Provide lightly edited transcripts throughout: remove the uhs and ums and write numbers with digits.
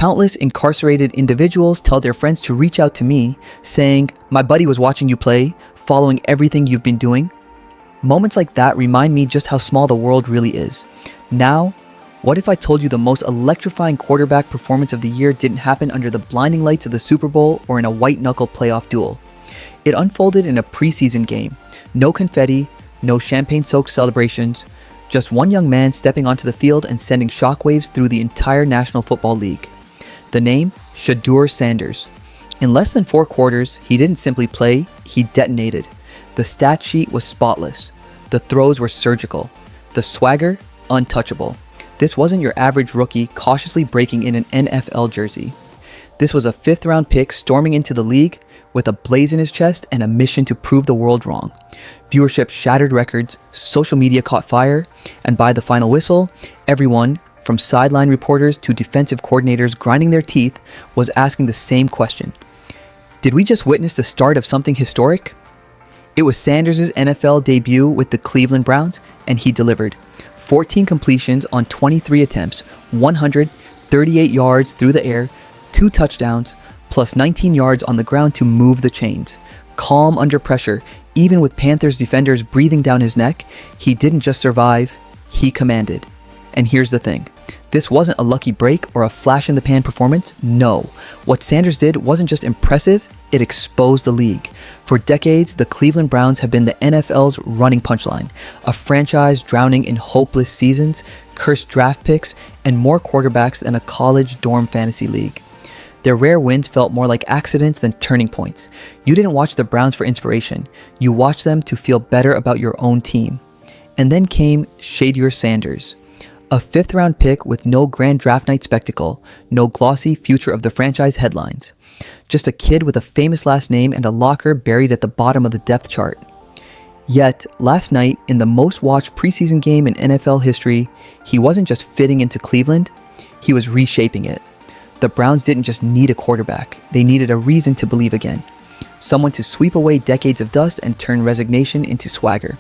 countless incarcerated individuals tell their friends to reach out to me, saying, "My buddy was watching you play, following everything you've been doing." Moments like that remind me just how small the world really is. Now, what if I told you the most electrifying quarterback performance of the year didn't happen under the blinding lights of the Super Bowl or in a white-knuckle playoff duel? It unfolded in a preseason game. No confetti, no champagne-soaked celebrations, just one young man stepping onto the field and sending shockwaves through the entire National Football League. The name? Shedeur Sanders. In less than 4 quarters, he didn't simply play, he detonated. The stat sheet was spotless. The throws were surgical. The swagger? Untouchable. This wasn't your average rookie cautiously breaking in an NFL jersey. This was a 5th-round pick storming into the league with a blaze in his chest and a mission to prove the world wrong. Viewership shattered records, social media caught fire, and by the final whistle, everyone, from sideline reporters to defensive coordinators grinding their teeth, was asking the same question. Did we just witness the start of something historic? It was Sanders' NFL debut with the Cleveland Browns, and he delivered. 14 completions on 23 attempts, 138 yards through the air, 2 touchdowns, plus 19 yards on the ground to move the chains. Calm under pressure, even with Panthers defenders breathing down his neck, he didn't just survive, he commanded. And here's the thing. This wasn't a lucky break or a flash-in-the-pan performance. No. What Sanders did wasn't just impressive, it exposed the league. For decades, the Cleveland Browns have been the NFL's running punchline, a franchise drowning in hopeless seasons, cursed draft picks, and more quarterbacks than a college dorm fantasy league. Their rare wins felt more like accidents than turning points. You didn't watch the Browns for inspiration. You watched them to feel better about your own team. And then came Shedeur Sanders. A 5th-round pick with no grand draft night spectacle, no glossy future of the franchise headlines. Just a kid with a famous last name and a locker buried at the bottom of the depth chart. Yet, last night, in the most watched preseason game in NFL history, he wasn't just fitting into Cleveland, he was reshaping it. The Browns didn't just need a quarterback, they needed a reason to believe again. Someone to sweep away decades of dust and turn resignation into swagger.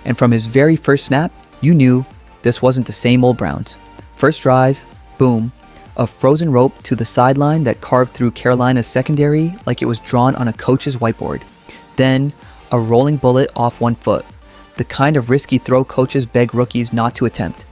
And from his very first snap, you knew this wasn't the same old Browns. First drive, boom, a frozen rope to the sideline that carved through Carolina's secondary like it was drawn on a coach's whiteboard. Then, a rolling bullet off one foot, the kind of risky throw coaches beg rookies not to attempt.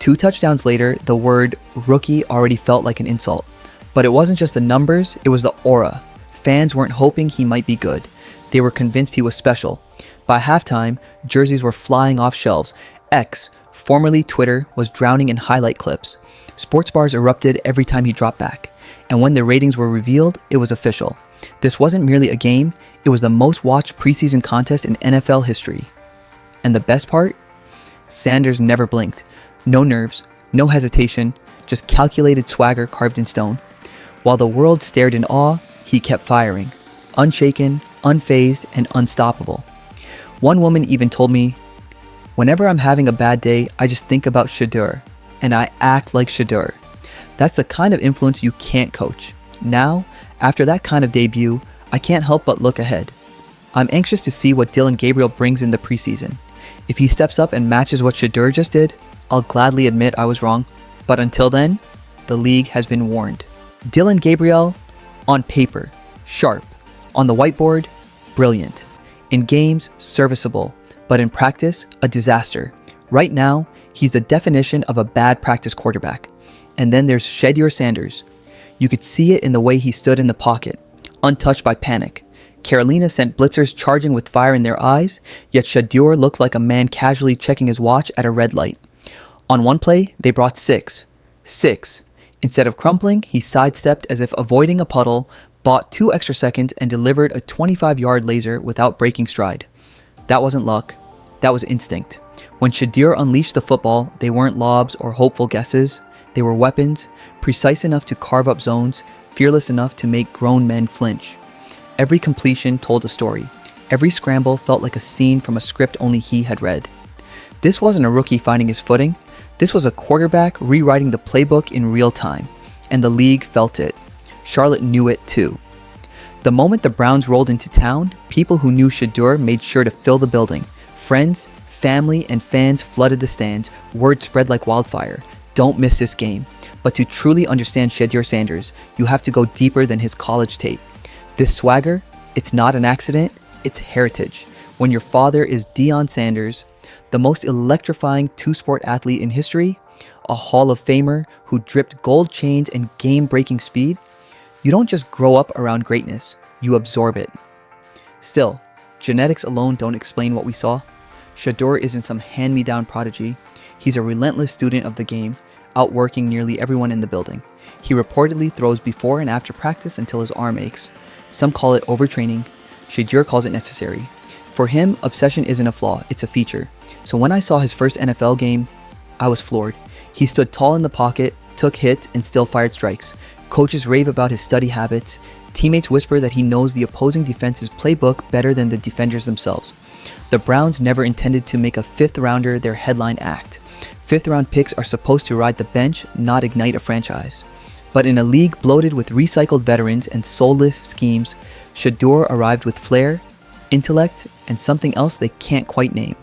2 touchdowns later, the word rookie already felt like an insult. But it wasn't just the numbers, it was the aura. Fans weren't hoping he might be good. They were convinced he was special. By halftime, jerseys were flying off shelves. X, formerly Twitter, was drowning in highlight clips. Sports bars erupted every time he dropped back. And when the ratings were revealed, it was official. This wasn't merely a game, it was the most watched preseason contest in NFL history. And the best part? Sanders never blinked. No nerves, no hesitation, just calculated swagger carved in stone. While the world stared in awe, he kept firing. Unshaken, unfazed, and unstoppable. One woman even told me, "Whenever I'm having a bad day, I just think about Shedeur, and I act like Shedeur." That's the kind of influence you can't coach. Now, after that kind of debut, I can't help but look ahead. I'm anxious to see what Dillon Gabriel brings in the preseason. If he steps up and matches what Shedeur just did, I'll gladly admit I was wrong. But until then, the league has been warned. Dillon Gabriel, on paper, sharp. On the whiteboard, brilliant. In games, serviceable. But in practice, a disaster. Right now, he's the definition of a bad practice quarterback. And then there's Shedeur Sanders. You could see it in the way he stood in the pocket, untouched by panic. Carolina sent blitzers charging with fire in their eyes, yet Shedeur looked like a man casually checking his watch at a red light. On one play, they brought 6. 6. Instead of crumpling, he sidestepped as if avoiding a puddle, bought 2 extra seconds, and delivered a 25-yard laser without breaking stride. That wasn't luck. That was instinct. When Shedeur unleashed the football, they weren't lobs or hopeful guesses. They were weapons, precise enough to carve up zones, fearless enough to make grown men flinch. Every completion told a story. Every scramble felt like a scene from a script only he had read. This wasn't a rookie finding his footing. This was a quarterback rewriting the playbook in real time. And the league felt it. Charlotte knew it too. The moment the Browns rolled into town, people who knew Shedeur made sure to fill the building. Friends, family, and fans flooded the stands. Word spread like wildfire. Don't miss this game. But to truly understand Shedeur Sanders, you have to go deeper than his college tape. This swagger, it's not an accident, it's heritage. When your father is Deion Sanders, the most electrifying two-sport athlete in history, a Hall of Famer who dripped gold chains and game-breaking speed, you don't just grow up around greatness, you absorb it. Still, genetics alone don't explain what we saw. Shedeur isn't some hand-me-down prodigy. He's a relentless student of the game, outworking nearly everyone in the building. He reportedly throws before and after practice until his arm aches. Some call it overtraining. Shedeur calls it necessary. For him, obsession isn't a flaw, it's a feature. So when I saw his first NFL game, I was floored. He stood tall in the pocket, took hits, and still fired strikes. Coaches rave about his study habits. Teammates whisper that he knows the opposing defense's playbook better than the defenders themselves. The Browns never intended to make a fifth rounder their headline act. Fifth round picks are supposed to ride the bench, not ignite a franchise. But in a league bloated with recycled veterans and soulless schemes, Shedeur arrived with flair, intellect, and something else they can't quite name.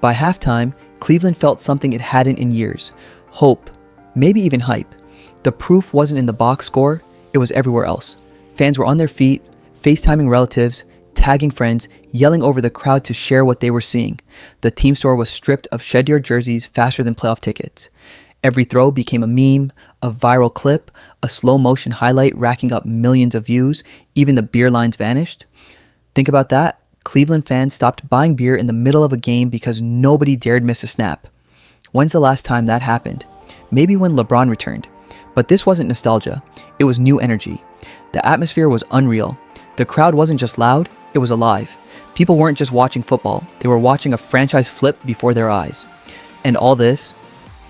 By halftime, Cleveland felt something it hadn't in years. Hope, maybe even hype. The proof wasn't in the box score, it was everywhere else. Fans were on their feet, FaceTiming relatives, tagging friends, yelling over the crowd to share what they were seeing. The team store was stripped of Shedeur jerseys faster than playoff tickets. Every throw became a meme, a viral clip, a slow motion highlight racking up millions of views. Even the beer lines vanished. Think about that. Cleveland fans stopped buying beer in the middle of a game because nobody dared miss a snap. When's the last time that happened? Maybe when LeBron returned. But this wasn't nostalgia. It was new energy. The atmosphere was unreal. The crowd wasn't just loud, it was alive. People weren't just watching football, they were watching a franchise flip before their eyes. And all this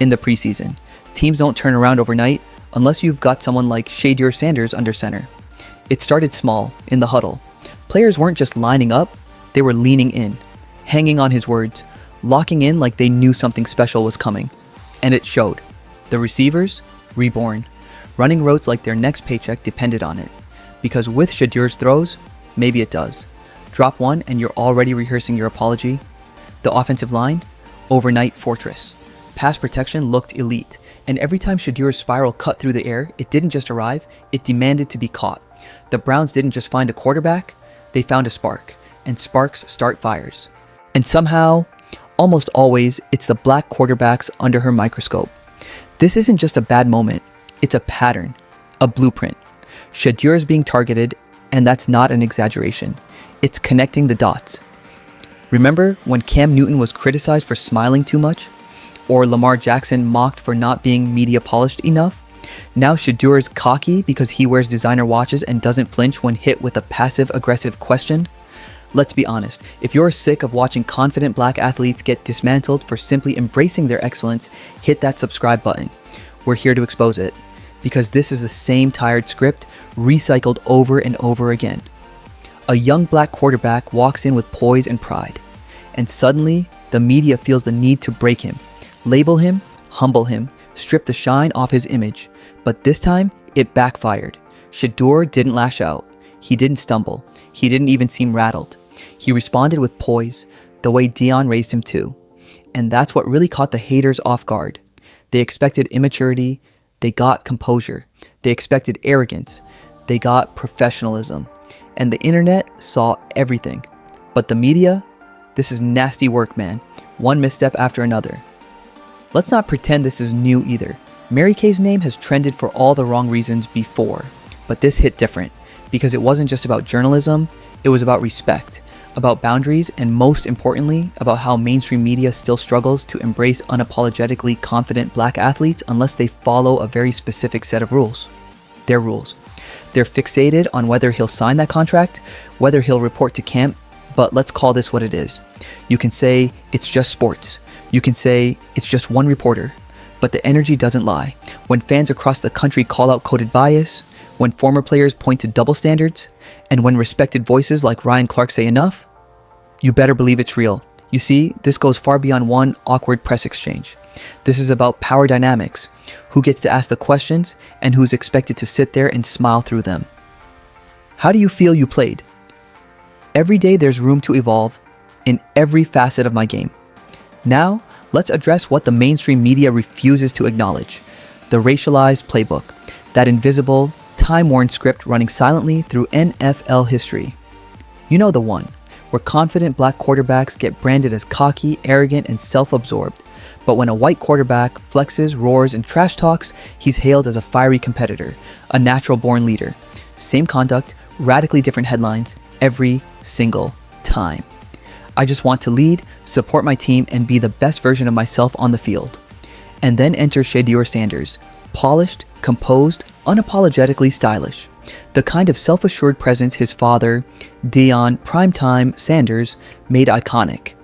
in the preseason. Teams don't turn around overnight unless you've got someone like Shedeur Sanders under center. It started small, in the huddle. Players weren't just lining up, they were leaning in, hanging on his words, locking in like they knew something special was coming. And it showed. The receivers, reborn, running routes like their next paycheck depended on it. Because with Shedeur's throws, maybe it does. Drop one and you're already rehearsing your apology. The offensive line, overnight fortress. Pass protection looked elite, and every time Shedeur's spiral cut through the air, it didn't just arrive, it demanded to be caught. The Browns didn't just find a quarterback, they found a spark, and sparks start fires. And somehow, almost always, it's the black quarterbacks under her microscope. This isn't just a bad moment, it's a pattern, a blueprint. Shedeur is being targeted, and that's not an exaggeration. It's connecting the dots. Remember when Cam Newton was criticized for smiling too much? Or Lamar Jackson mocked for not being media polished enough? Now Shedeur is cocky because he wears designer watches and doesn't flinch when hit with a passive-aggressive question? Let's be honest, if you're sick of watching confident black athletes get dismantled for simply embracing their excellence, hit that subscribe button. We're here to expose it. Because this is the same tired script, recycled over and over again. A young black quarterback walks in with poise and pride. And suddenly, the media feels the need to break him. Label him, humble him, strip the shine off his image. But this time, it backfired. Shedeur didn't lash out. He didn't stumble. He didn't even seem rattled. He responded with poise, the way Deion raised him to. And that's what really caught the haters off guard. They expected immaturity, they got composure. They expected arrogance. They got professionalism. And the internet saw everything. But the media? This is nasty work, man. One misstep after another. Let's not pretend this is new either. Mary Kay's name has trended for all the wrong reasons before. But this hit different. Because it wasn't just about journalism, it was about respect. About boundaries, and most importantly, about how mainstream media still struggles to embrace unapologetically confident black athletes unless they follow a very specific set of rules. Their rules. They're fixated on whether he'll sign that contract, whether he'll report to camp, but let's call this what it is. You can say it's just sports. You can say it's just one reporter. But the energy doesn't lie. When fans across the country call out coded bias, when former players point to double standards, and when respected voices like Ryan Clark say enough, you better believe it's real. You see, this goes far beyond one awkward press exchange. This is about power dynamics, who gets to ask the questions, and who's expected to sit there and smile through them. How do you feel you played? Every day there's room to evolve in every facet of my game. Now, Let's address what the mainstream media refuses to acknowledge: the racialized playbook, that invisible, time-worn script running silently through NFL history. You know the one, where confident black quarterbacks get branded as cocky, arrogant, and self-absorbed. But when a white quarterback flexes, roars, and trash talks, he's hailed as a fiery competitor, a natural-born leader. Same conduct, radically different headlines, every single time. I just want to lead, support my team, and be the best version of myself on the field. And then enter Shedeur Sanders, polished, composed, unapologetically stylish. The kind of self-assured presence his father, Deion Primetime Sanders, made iconic.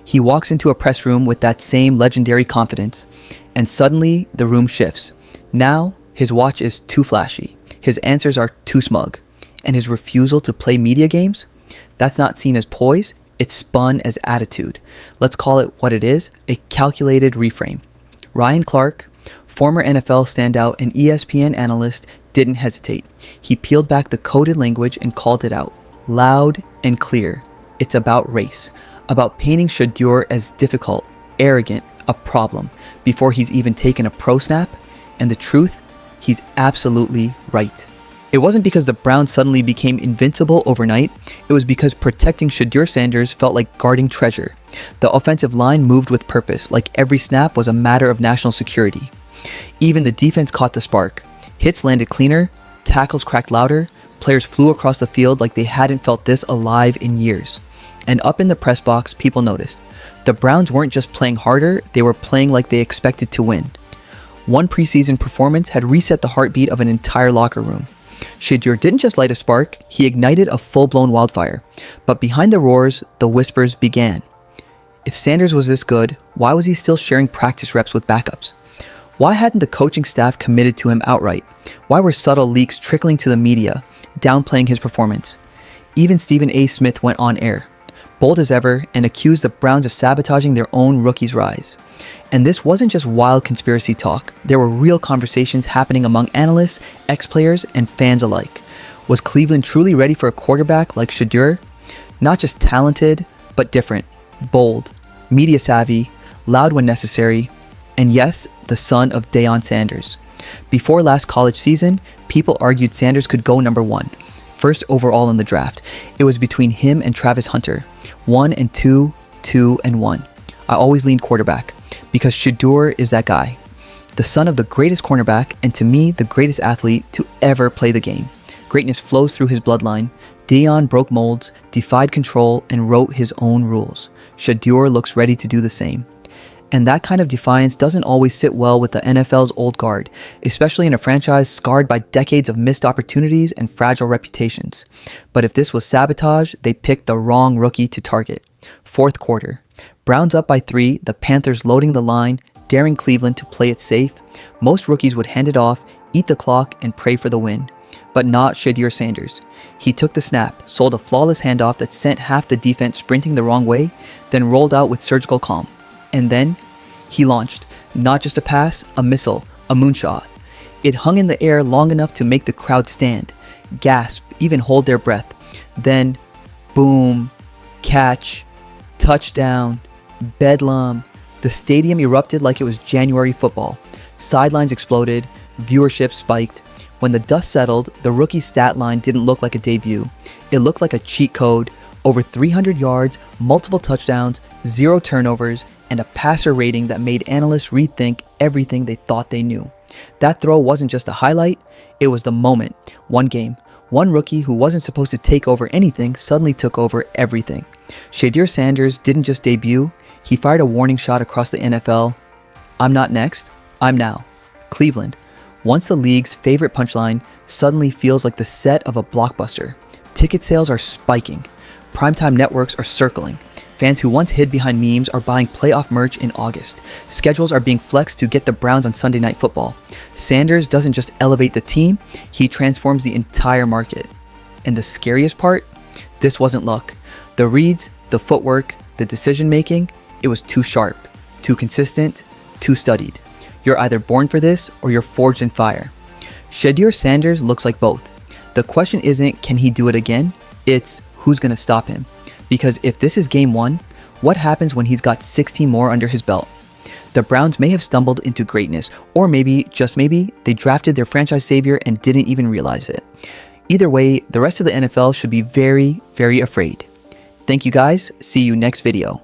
He walks into a press room with that same legendary confidence, and suddenly the room shifts. Now, his watch is too flashy, his answers are too smug, and his refusal to play media games? That's not seen as poise, it's spun as attitude. Let's call it what it is, a calculated reframe. Ryan Clark, former NFL standout and ESPN analyst, didn't hesitate. He peeled back the coded language and called it out, loud and clear. It's about race, about painting Shedeur as difficult, arrogant, a problem, before he's even taken a pro snap. And the truth, he's absolutely right. It wasn't because the Browns suddenly became invincible overnight. It was because protecting Shedeur Sanders felt like guarding treasure. The offensive line moved with purpose, like every snap was a matter of national security. Even the defense caught the spark. Hits landed cleaner, tackles cracked louder, players flew across the field like they hadn't felt this alive in years. And up in the press box, people noticed. The Browns weren't just playing harder, they were playing like they expected to win. One preseason performance had reset the heartbeat of an entire locker room. Shedeur didn't just light a spark, he ignited a full-blown wildfire. But behind the roars, the whispers began. If Sanders was this good, why was he still sharing practice reps with backups? Why hadn't the coaching staff committed to him outright? Why were subtle leaks trickling to the media, downplaying his performance? Even Stephen A. Smith went on air, bold as ever, and accused the Browns of sabotaging their own rookie's rise. And this wasn't just wild conspiracy talk. There were real conversations happening among analysts, ex-players, and fans alike. Was Cleveland truly ready for a quarterback like Shedeur? Not just talented, but different, bold, media savvy, loud when necessary, and yes, the son of Deion Sanders. Before last college season, people argued Sanders could go number 1, first overall in the draft. It was between him and Travis Hunter, 1 and 2, 2 and 1. I always leaned quarterback, because Shedeur is that guy. The son of the greatest cornerback, and to me, the greatest athlete to ever play the game. Greatness flows through his bloodline. Deion broke molds, defied control, and wrote his own rules. Shedeur looks ready to do the same. And that kind of defiance doesn't always sit well with the NFL's old guard, especially in a franchise scarred by decades of missed opportunities and fragile reputations. But if this was sabotage, they picked the wrong rookie to target. Fourth quarter. Browns up by 3, the Panthers loading the line, daring Cleveland to play it safe. Most rookies would hand it off, eat the clock, and pray for the win. But not Shedeur Sanders. He took the snap, sold a flawless handoff that sent half the defense sprinting the wrong way, then rolled out with surgical calm. And then, he launched, not just a pass, a missile, a moonshot. It hung in the air long enough to make the crowd stand, gasp, even hold their breath. Then, boom, catch, touchdown, bedlam. The stadium erupted like it was January football. Sidelines exploded, viewership spiked. When the dust settled, the rookie's stat line didn't look like a debut. It looked like a cheat code. Over 300 yards, multiple touchdowns, 0 turnovers, and a passer rating that made analysts rethink everything they thought they knew. That throw wasn't just a highlight, it was the moment. One game, one rookie who wasn't supposed to take over anything suddenly took over everything. Shedeur Sanders didn't just debut, he fired a warning shot across the NFL. I'm not next, I'm now. Cleveland, once the league's favorite punchline, suddenly feels like the set of a blockbuster. Ticket sales are spiking. Primetime networks are circling. Fans who once hid behind memes are buying playoff merch in August. Schedules are being flexed to get the Browns on Sunday Night Football. Sanders doesn't just elevate the team, he transforms the entire market. And the scariest part? This wasn't luck. The reads, the footwork, the decision making, it was too sharp, too consistent, too studied. You're either born for this or you're forged in fire. Shedeur Sanders looks like both. The question isn't, can he do it again? It's, who's going to stop him? Because if this is game 1, what happens when he's got 16 more under his belt? the Browns may have stumbled into greatness, or maybe, just maybe, they drafted their franchise savior and didn't even realize it. Either way, the rest of the NFL should be very, very afraid. Thank you guys. See you next video.